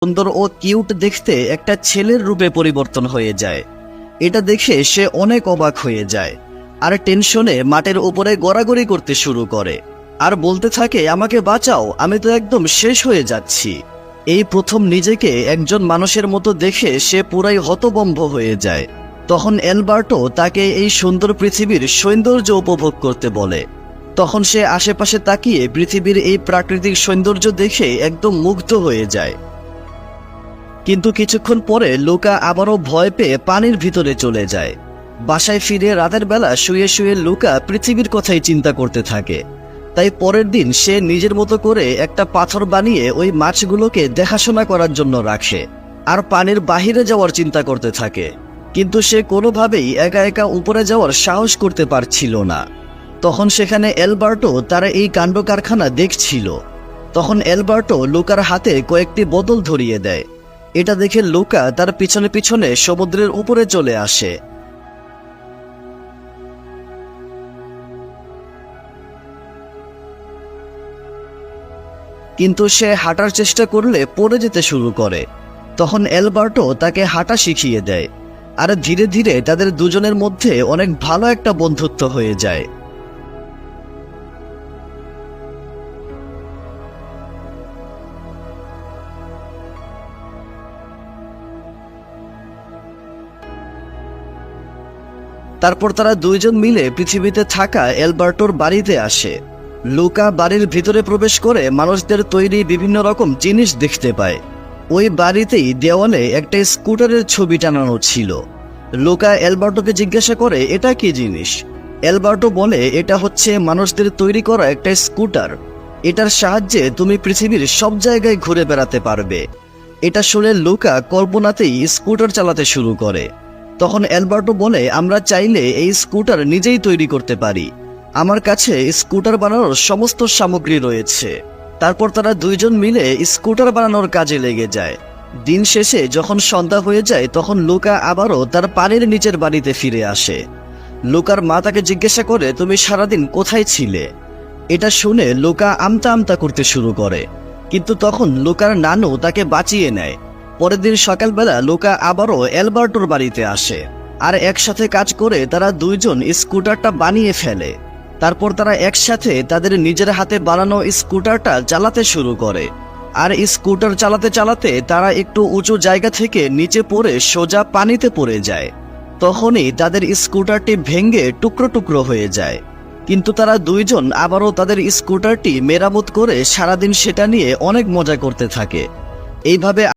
সুন্দর ও কিউট দেখতে একটা ছেলের রূপে পরিবর্তন হয়ে যায়। এটা দেখে সে অনেক অবাক হয়ে যায় আর টেনশনে মাটির উপরে গড়াগড়ি করতে শুরু করে আর বলতে থাকে, আমাকে বাঁচাও, আমি তো একদম শেষ হয়ে যাচ্ছি। এই প্রথম নিজেকে একজন মানুষের মতো দেখে সে পুরাই হতভম্ব হয়ে যায়। তখন অ্যালবার্টো তাকে এই সুন্দর পৃথিবীর সৌন্দর্য উপভোগ করতে বলে। তখন সে আশেপাশে তাকিয়ে পৃথিবীর এই প্রাকৃতিক সৌন্দর্য দেখে একদম মুগ্ধ হয়ে যায়। কিন্তু কিছুক্ষণ পরে লুকা আবারও ভয় পেয়ে পানির ভিতরে চলে যায়। বাসায় ফিরে রাতের বেলা শুয়ে শুয়ে লুকা পৃথিবীর কথাই চিন্তা করতে থাকে। তাই পরের দিন সে নিজের মতো করে একটা পাথর বানিয়ে ওই মাছগুলোকে দেখাশোনা করার জন্য রাখে আর পানির বাহিরে যাওয়ার চিন্তা করতে থাকে। কিন্তু সে কোনোভাবেই একা একা উপরে যাওয়ার সাহস করতে পারছিল না। তখন সেখানে অ্যালবার্টো তারা এই কাণ্ড কারখানা দেখছিল। তখন অ্যালবার্টো লুকার হাতে কয়েকটি বোতল ধরিয়ে দেয়। এটা দেখে লুকা তার পিছনে পিছনে সমুদ্রের উপরে চলে আসে। কিন্তু সে হাঁটার চেষ্টা করলে পড়ে যেতে শুরু করে। তখন অ্যালবার্টো তাকে হাঁটা শিখিয়ে দেয় আর ধীরে ধীরে তাদের দুজনের মধ্যে অনেক ভালো একটা বন্ধুত্ব হয়ে যায়। তারপর তারা দুইজন মিলে পৃথিবীতে থাকা অ্যালবার্টোর বাড়িতে আসে। লুকা বাড়ির ভিতরে প্রবেশ করে মানুষদের তৈরি বিভিন্ন রকম জিনিস দেখতে পায়। ওই বাড়িতেই দেওয়ালে একটা স্কুটারের ছবি টানানো ছিল। লুকা অ্যালবার্টোকে জিজ্ঞাসা করে, এটা কি জিনিস? অ্যালবার্টো বলে, এটা হচ্ছে মানুষদের তৈরি করা একটা স্কুটার। এটার সাহায্যে তুমি পৃথিবীর সব জায়গায় ঘুরে বেড়াতে পারবে। এটা শুনে লুকা কল্পনাতেই স্কুটার চালাতে শুরু করে। তখন অ্যালবার্টো বলে, আমরা চাইলে এই স্কুটার নিজেই তৈরি করতে পারি। আমার কাছে স্কুটার বানানোর সমস্ত সামগ্রী রয়েছে। তারপর তারা দুইজন মিলে স্কুটার বানানোর কাজে লেগে যায়। দিন শেষে যখন সন্ধ্যা হয়ে যায় তখন লুকা আবারও তার পানির নিচের বাড়িতে ফিরে আসে। লুকার মা তাকে জিজ্ঞাসা করে, তুমি সারাদিন কোথায় ছিলে? এটা শুনে লুকা আমতা আমতা করতে শুরু করে। কিন্তু তখন লুকার নানু তাকে বাঁচিয়ে নেয়। পরের দিন সকালবেলা লুকা আবারও অ্যালবার্টোর বাড়িতে আসে আর একসাথে কাজ করে তারা দুইজন স্কুটারটা বানিয়ে ফেলে। তারপর তারা একসাথে তাদের নিজের হাতে বানানো স্কুটারটা চালাতে শুরু করে। আর স্কুটার চালাতে চালাতে তারা একটু উঁচু জায়গা থেকে নিচে পড়ে সোজা পানিতে পড়ে যায়। তখনই তাদের স্কুটারটি ভেঙে টুকরো টুকরো হয়ে যায়। কিন্তু তারা দুইজন আবারও তাদের স্কুটারটি মেরামত করে সারাদিন সেটা নিয়ে অনেক মজা করতে থাকে। এইভাবে